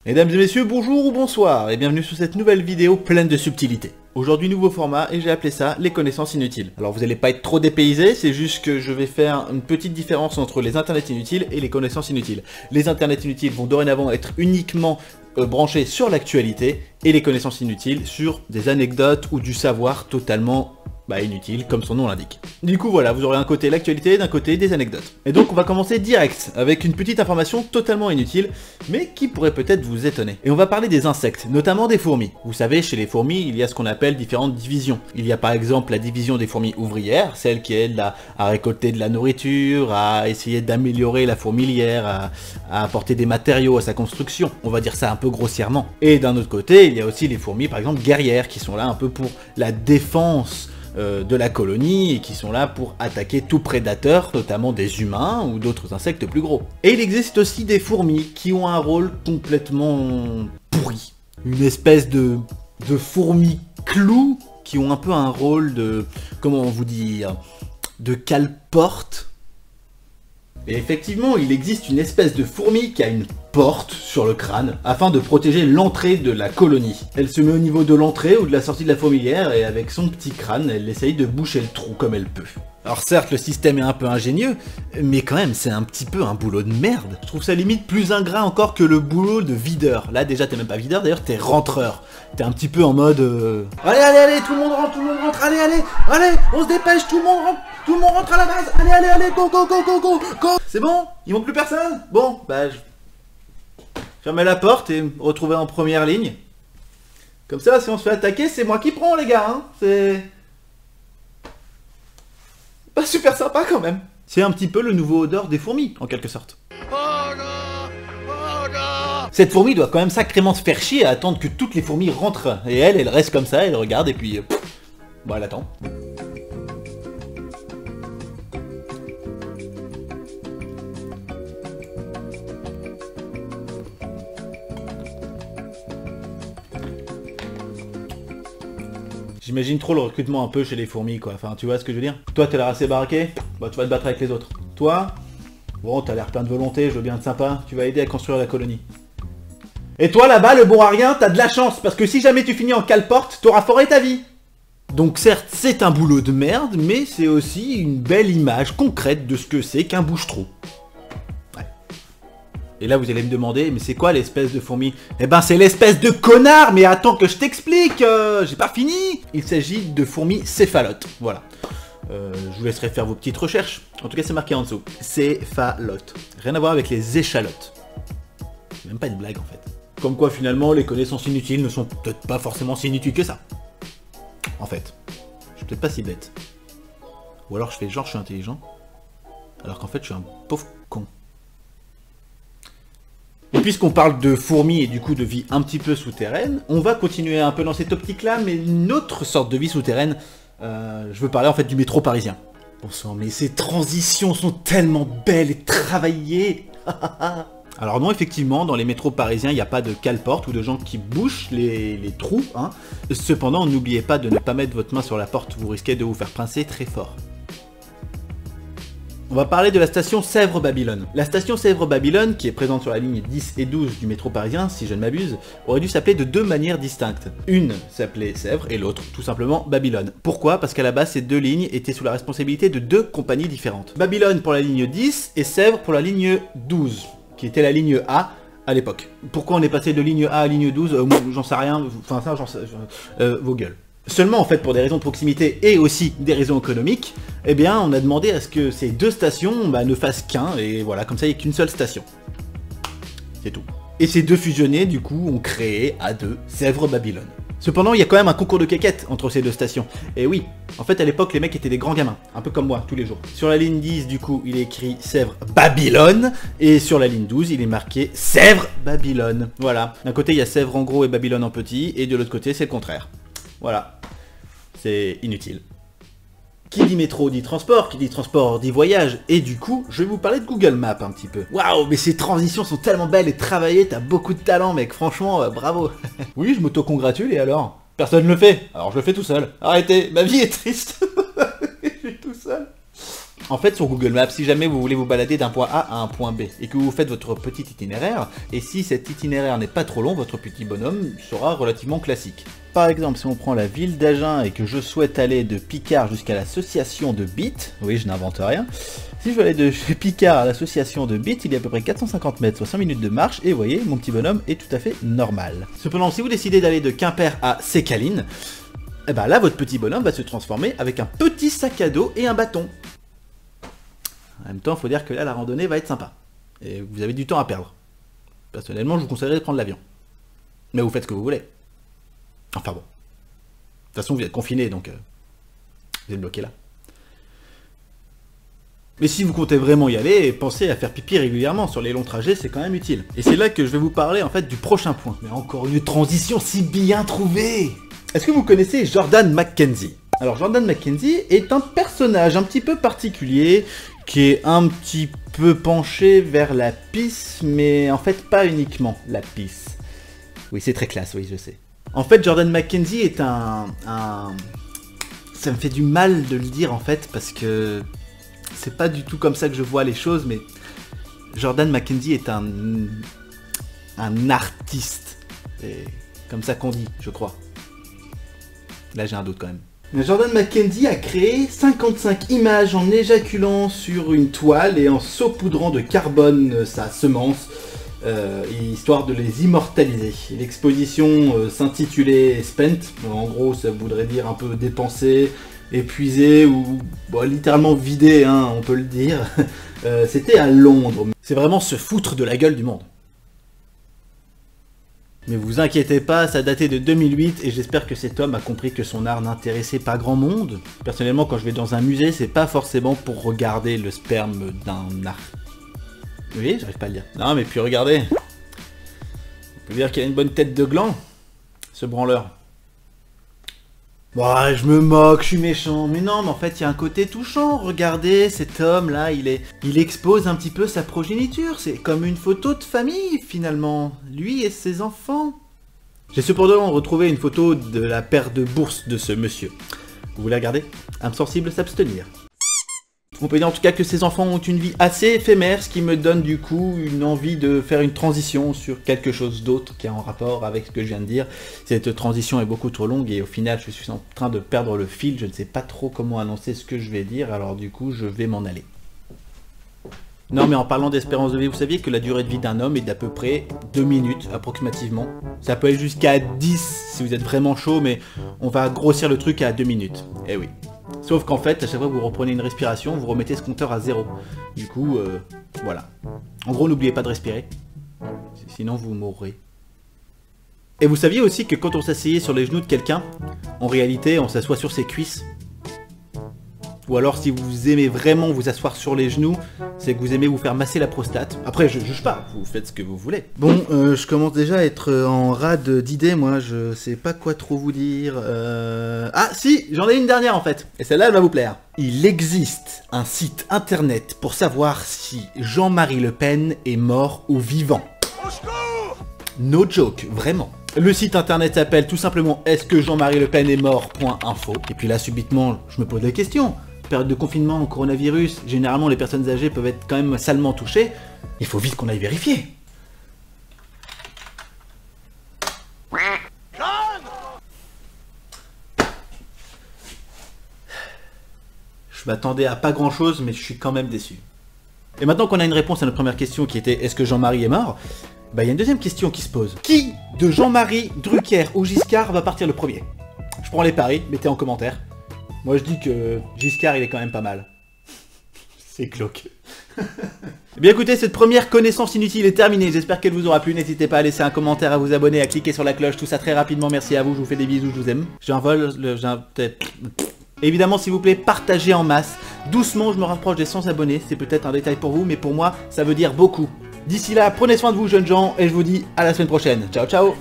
Mesdames et messieurs, bonjour ou bonsoir et bienvenue sur cette nouvelle vidéo pleine de subtilité. Aujourd'hui nouveau format et j'ai appelé ça les connaissances inutiles. Alors vous n'allez pas être trop dépaysés, c'est juste que je vais faire une petite différence entre les internets inutiles et les connaissances inutiles. Les internets inutiles vont dorénavant être uniquement branchés sur l'actualité et les connaissances inutiles sur des anecdotes ou du savoir totalement inutile, comme son nom l'indique. Du coup voilà, vous aurez d'un côté l'actualité, d'un côté des anecdotes. Et donc on va commencer direct, avec une petite information totalement inutile, mais qui pourrait peut-être vous étonner. Et on va parler des insectes, notamment des fourmis. Vous savez, chez les fourmis, il y a ce qu'on appelle différentes divisions. Il y a par exemple la division des fourmis ouvrières, celle qui aide à récolter de la nourriture, à essayer d'améliorer la fourmilière, à apporter des matériaux à sa construction. On va dire ça un peu grossièrement. Et d'un autre côté, il y a aussi les fourmis, par exemple, guerrières, qui sont là un peu pour la défense de la colonie et qui sont là pour attaquer tout prédateur, notamment des humains ou d'autres insectes plus gros. Et il existe aussi des fourmis qui ont un rôle complètement pourri. Une espèce de fourmis clous qui ont un peu un rôle de, comment vous dire, de cale-porte. Et effectivement, il existe une espèce de fourmi qui a une porte sur le crâne afin de protéger l'entrée de la colonie. Elle se met au niveau de l'entrée ou de la sortie de la fourmilière et avec son petit crâne, elle essaye de boucher le trou comme elle peut. Alors certes, le système est un peu ingénieux, mais quand même, c'est un petit peu un boulot de merde. Je trouve ça limite plus ingrat encore que le boulot de videur. Là déjà, t'es même pas videur, d'ailleurs, t'es rentreur. T'es un petit peu en mode... Allez, allez, allez, tout le monde rentre, allez, allez, allez, on se dépêche, tout le monde rentre à la base, allez, allez, allez, go, go, go, go, go, go. C'est bon? Il manque plus personne? Bon, je fermez la porte et retrouver en première ligne. Comme ça, si on se fait attaquer, c'est moi qui prends, les gars, hein. C'est... pas super sympa, quand même. C'est un petit peu le nouveau odeur des fourmis, en quelque sorte. Oh non! Oh non! Cette fourmi doit quand même sacrément se faire chier à attendre que toutes les fourmis rentrent. Et elle reste comme ça, elle regarde et puis... elle attend. J'imagine trop le recrutement un peu chez les fourmis, quoi. Enfin, tu vois ce que je veux dire? Toi, t'as l'air assez baraqué, tu vas te battre avec les autres. Toi, bon, t'as l'air plein de volonté, je veux bien être sympa, tu vas aider à construire la colonie. Et toi, là-bas, le bon à rien, t'as de la chance, parce que si jamais tu finis en cale-porte, t'auras foré ta vie. Donc certes, c'est un boulot de merde, mais c'est aussi une belle image concrète de ce que c'est qu'un bouche-trou. Et là, vous allez me demander, mais c'est quoi l'espèce de fourmi? Eh ben, c'est l'espèce de connard. Mais attends que je t'explique, j'ai pas fini. Il s'agit de fourmis céphalotes, voilà. Je vous laisserai faire vos petites recherches. En tout cas, c'est marqué en dessous. Céphalotes. Rien à voir avec les échalotes. C'est même pas une blague, en fait. Comme quoi, finalement, les connaissances inutiles ne sont peut-être pas forcément si inutiles que ça. En fait, je suis peut-être pas si bête. Ou alors je fais genre je suis intelligent, alors qu'en fait je suis un pauvre con. Et puisqu'on parle de fourmis et du coup de vie un petit peu souterraine, on va continuer un peu dans cette optique-là, mais une autre sorte de vie souterraine. Je veux parler en fait du métro parisien. Bon sang, mais ces transitions sont tellement belles et travaillées. Alors non, effectivement, dans les métros parisiens, il n'y a pas de cale-porte ou de gens qui bouchent les trous. Hein. Cependant, n'oubliez pas de ne pas mettre votre main sur la porte, vous risquez de vous faire pincer très fort. On va parler de la station Sèvres-Babylone. La station Sèvres-Babylone, qui est présente sur la ligne 10 et 12 du métro parisien, si je ne m'abuse, aurait dû s'appeler de deux manières distinctes. Une s'appelait Sèvres et l'autre, tout simplement, Babylone. Pourquoi? Parce qu'à la base, ces deux lignes étaient sous la responsabilité de deux compagnies différentes. Babylone pour la ligne 10 et Sèvres pour la ligne 12, qui était la ligne A à l'époque. Pourquoi on est passé de ligne A à ligne 12? J'en sais rien, enfin ça, j'en sais... vos gueules. Seulement, en fait, pour des raisons de proximité et aussi des raisons économiques, eh bien, on a demandé à ce que ces deux stations ne fassent qu'un, et voilà, comme ça, il n'y a qu'une seule station. C'est tout. Et ces deux fusionnés, du coup, ont créé, à deux, Sèvres-Babylone. Cependant, il y a quand même un concours de quéquettes entre ces deux stations. Et oui, en fait, à l'époque, les mecs étaient des grands gamins, un peu comme moi, tous les jours. Sur la ligne 10, du coup, il est écrit Sèvres-Babylone, et sur la ligne 12, il est marqué Sèvres-Babylone. Voilà. D'un côté, il y a Sèvres en gros et Babylone en petit, et de l'autre côté, c'est le contraire. Voilà, c'est inutile. Qui dit métro dit transport dit voyage, et du coup, je vais vous parler de Google Maps un petit peu. Waouh, mais ces transitions sont tellement belles et travaillées, t'as beaucoup de talent mec, franchement, bravo. Oui, je m'auto-congratule et alors? Personne ne le fait, alors je le fais tout seul. Arrêtez, ma vie est triste. Je suis tout seul. En fait, sur Google Maps, si jamais vous voulez vous balader d'un point A à un point B, et que vous faites votre petit itinéraire, et si cet itinéraire n'est pas trop long, votre petit bonhomme sera relativement classique. Par exemple, si on prend la ville d'Agen et que je souhaite aller de Picard jusqu'à l'association de Bit, oui, je n'invente rien, si je veux aller de chez Picard à l'association de Bit, il y a à peu près 450 mètres, soit 5 minutes de marche, et vous voyez, mon petit bonhomme est tout à fait normal. Cependant, si vous décidez d'aller de Quimper à Sécaline, eh ben là, votre petit bonhomme va se transformer avec un petit sac à dos et un bâton. En même temps, il faut dire que là, la randonnée va être sympa. Et vous avez du temps à perdre. Personnellement, je vous conseillerais de prendre l'avion. Mais vous faites ce que vous voulez. Enfin bon. De toute façon, vous êtes confiné, donc vous êtes bloqué là. Mais si vous comptez vraiment y aller, pensez à faire pipi régulièrement. Sur les longs trajets, c'est quand même utile. Et c'est là que je vais vous parler en fait du prochain point. Mais encore une transition si bien trouvée. Est-ce que vous connaissez Jordan McKenzie? Alors Jordan McKenzie est un personnage un petit peu particulier, qui est un petit peu penché vers la pisse, mais en fait pas uniquement la pisse. Oui, c'est très classe, oui, je sais. En fait, Jordan McKenzie est un... Ça me fait du mal de le dire en fait, parce que c'est pas du tout comme ça que je vois les choses, mais Jordan McKenzie est un artiste. C'est comme ça qu'on dit, je crois. Là, j'ai un doute quand même. Jordan McKenzie a créé 55 images en éjaculant sur une toile et en saupoudrant de carbone sa semence, histoire de les immortaliser. L'exposition s'intitulait Spent, en gros ça voudrait dire un peu dépensé, épuisé ou bon, littéralement vidé, hein, on peut le dire. C'était à Londres. C'est vraiment se foutre de la gueule du monde. Mais vous inquiétez pas, ça datait de 2008 et j'espère que cet homme a compris que son art n'intéressait pas grand monde. Personnellement, quand je vais dans un musée, c'est pas forcément pour regarder le sperme d'un art. Oui, j'arrive pas à le dire. Non mais puis regardez. On peut dire qu'il a une bonne tête de gland, ce branleur. Bon, je me moque, je suis méchant, mais non, mais en fait, il y a un côté touchant. Regardez, cet homme-là, il expose un petit peu sa progéniture. C'est comme une photo de famille, finalement. Lui et ses enfants. J'ai cependant retrouvé une photo de la paire de bourses de ce monsieur. Vous voulez regarder? Âme sensible s'abstenir. On peut dire en tout cas que ces enfants ont une vie assez éphémère, ce qui me donne du coup une envie de faire une transition sur quelque chose d'autre qui est en rapport avec ce que je viens de dire. Cette transition est beaucoup trop longue et au final je suis en train de perdre le fil, je ne sais pas trop comment annoncer ce que je vais dire, alors du coup je vais m'en aller. Non mais en parlant d'espérance de vie, vous saviez que la durée de vie d'un homme est d'à peu près 2 minutes approximativement. Ça peut aller jusqu'à 10 si vous êtes vraiment chaud, mais on va grossir le truc à 2 minutes. Eh oui. Sauf qu'en fait, à chaque fois que vous reprenez une respiration, vous remettez ce compteur à 0. Du coup, voilà. En gros, n'oubliez pas de respirer. Sinon, vous mourrez. Et vous saviez aussi que quand on s'asseyait sur les genoux de quelqu'un, en réalité, on s'assoit sur ses cuisses. Ou alors, si vous aimez vraiment vous asseoir sur les genoux, c'est que vous aimez vous faire masser la prostate. Après, je juge pas, vous faites ce que vous voulez. Bon, je commence déjà à être en rade d'idées, moi, je sais pas quoi trop vous dire. Ah, si, j'en ai une dernière en fait, et celle-là, elle va vous plaire. Il existe un site internet pour savoir si Jean-Marie Le Pen est mort ou vivant. No joke, vraiment. Le site internet s'appelle tout simplement est-ce que Jean-Marie Le Pen est mort.info. Et puis là, subitement, je me pose la question. Période de confinement, coronavirus, généralement les personnes âgées peuvent être quand même salement touchées. Il faut vite qu'on aille vérifier. Je m'attendais à pas grand chose, mais je suis quand même déçu. Et maintenant qu'on a une réponse à notre première question qui était est-ce que Jean-Marie est mort, bah il y a une deuxième question qui se pose. Qui de Jean-Marie, Drucker ou Giscard va partir le premier? Je prends les paris, mettez en commentaire. Moi je dis que Giscard il est quand même pas mal. C'est glauque. Eh bien écoutez, cette première connaissance inutile est terminée, j'espère qu'elle vous aura plu, n'hésitez pas à laisser un commentaire, à vous abonner, à cliquer sur la cloche, tout ça très rapidement, merci à vous, je vous fais des bisous, je vous aime. J'ai un vol, évidemment s'il vous plaît, partagez en masse, doucement je me rapproche des 100 abonnés, c'est peut-être un détail pour vous, mais pour moi ça veut dire beaucoup. D'ici là, prenez soin de vous jeunes gens, et je vous dis à la semaine prochaine, ciao ciao.